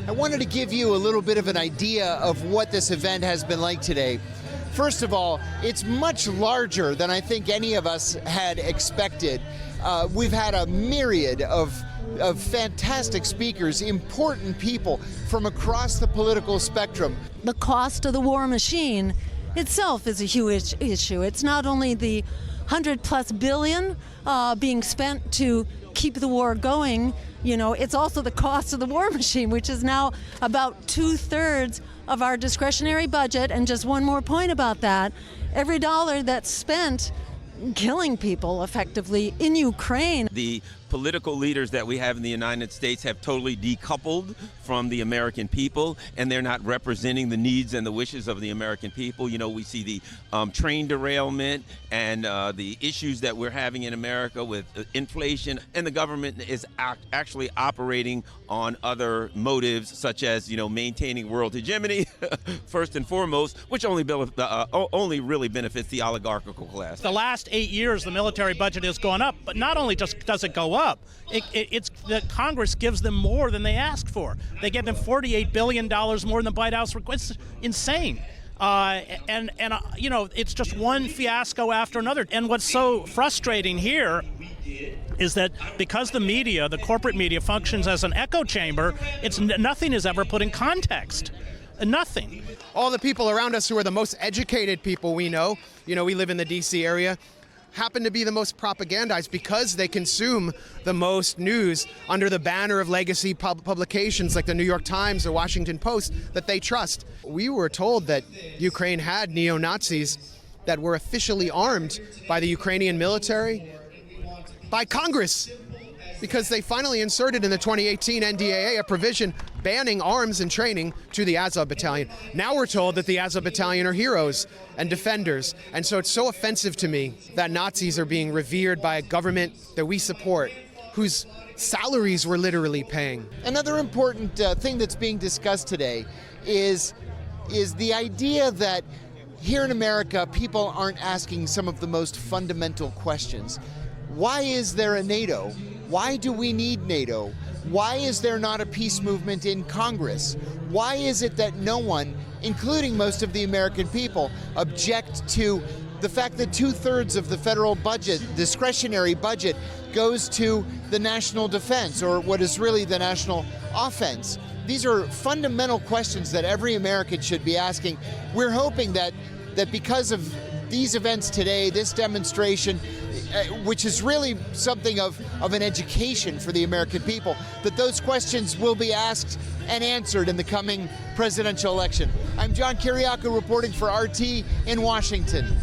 I wanted to give you a little bit of an idea of what this event has been like today. First of all, it's much larger than I think any of us had expected. We've had a myriad of fantastic speakers, important people from across the political spectrum. The cost of the war machine itself is a huge issue. It's not only the $100+ billion being spent to keep the war going, it's also the cost of the war machine, which is now about 2/3 of our discretionary budget. And just one more point about that, every dollar that's spent killing people effectively in Ukraine. The political leaders that we have in the United States have totally decoupled from the American people, and they're not representing the needs and the wishes of the American people. We see the train derailment and the issues that we're having in America with inflation, and the government is actually operating on other motives, such as maintaining world hegemony first and foremost, which only really benefits the oligarchical class. The last 8 years, the military budget has gone up, but not only just does it go up, it's the Congress gives them more than they asked for. They give them $48 billion more than the White House requests. It's insane. It's just one fiasco after another. And what's so frustrating here is that because the media, the corporate media, functions as an echo chamber, nothing is ever put in context. Nothing. All the people around us who are the most educated people we know, we live in the D.C. area, happen to be the most propagandized because they consume the most news under the banner of legacy publications like the New York Times or Washington Post that they trust. We were told that Ukraine had neo-Nazis that were officially armed by the Ukrainian military, by Congress, because they finally inserted in the 2018 NDAA a provision banning arms and training to the Azov Battalion. Now we're told that the Azov Battalion are heroes and defenders. And so it's so offensive to me that Nazis are being revered by a government that we support, whose salaries we're literally paying. Another important thing that's being discussed today is the idea that here in America, people aren't asking some of the most fundamental questions. Why is there a NATO? Why do we need NATO? Why is there not a peace movement in Congress? Why is it that no one, including most of the American people, object to the fact that 2/3 of the federal budget, discretionary budget, goes to the national defense, or what is really the national offense? These are fundamental questions that every American should be asking. We're hoping that because of these events today, this demonstration, which is really something of an education for the American people, that those questions will be asked and answered in the coming presidential election. I'm John Kiriakou reporting for RT in Washington.